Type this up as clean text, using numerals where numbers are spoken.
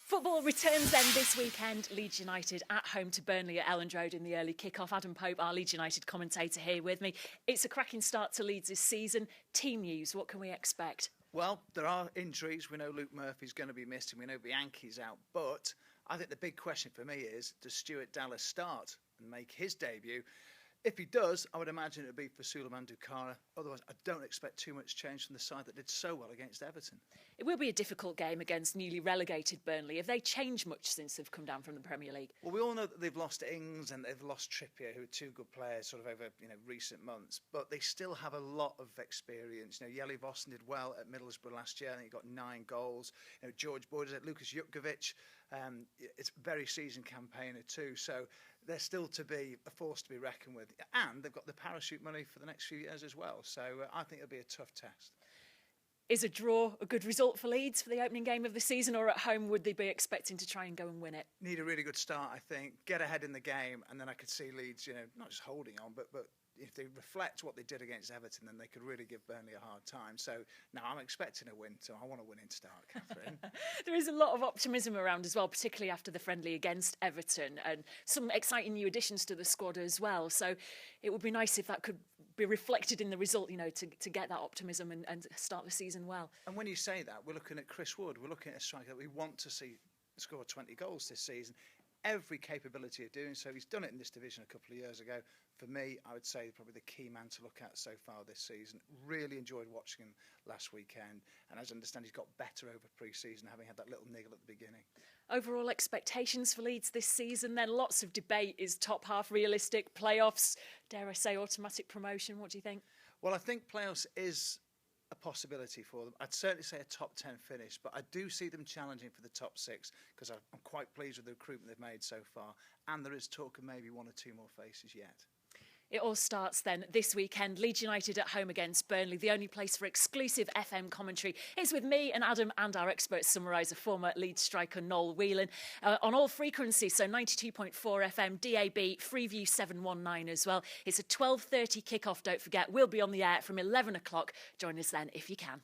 Football returns then this weekend. Leeds United at home to Burnley at Elland Road in the early kick-off. Adam Pope, our Leeds United commentator, here with me. It's a cracking start to Leeds this season. Team news, what can we expect? Well, there are injuries. We know Luke Murphy's going to be missed and we know Bianchi's out. But I think the big question for me is, does Stuart Dallas start and make his debut? If he does, I would imagine it would be for Suleiman Doukara. Otherwise, I don't expect too much change from the side that did so well against Everton. It will be a difficult game against newly relegated Burnley. Have they changed much since they've come down from the Premier League? Well, we all know that they've lost Ings and they've lost Trippier, who are two good players sort of over recent months. But they still have a lot of experience. Jelle Vossen did well at Middlesbrough last year. I think he got 9 goals. George Boyd is at Lucas Jutkovic. It's a very seasoned campaigner too. So they're still to be a force to be reckoned with. And they've got the parachute money for the next few years as well. So I think it'll be a tough test. Is a draw a good result for Leeds for the opening game of the season, or at home would they be expecting to try and go and win it? Need a really good start, I think. Get ahead in the game, and then I could see Leeds, not just holding on, but if they reflect what they did against Everton, then they could really give Burnley a hard time. So now I'm expecting a win, so I want a winning start, Katherine. There is a lot of optimism around as well, particularly after the friendly against Everton, and some exciting new additions to the squad as well. So it would be nice if that could be reflected in the result, to get that optimism and start the season well. And when you say that, we're looking at Chris Wood. We're looking at a striker that we want to see score 20 goals this season. Every capability of doing so. He's done it in this division a couple of years ago. For me, I would say probably the key man to look at so far this season. Really enjoyed watching him last weekend. And as I understand, he's got better over pre-season, having had that little niggle at the beginning. Overall expectations for Leeds this season, then lots of debate. Is top half realistic? Playoffs, dare I say automatic promotion? What do you think? Well, I think playoffs is a possibility for them. I'd certainly say a top 10 finish, but I do see them challenging for the top 6 because I'm quite pleased with the recruitment they've made so far, and there is talk of maybe 1 or 2 more faces yet. It all starts then this weekend. Leeds United at home against Burnley. The only place for exclusive FM commentary is with me and Adam and our expert summariser, former Leeds striker Noel Whelan, on all frequencies, so 92.4 FM, DAB, Freeview 719 as well. It's a 12:30 kick-off, don't forget. We'll be on the air from 11 o'clock. Join us then if you can.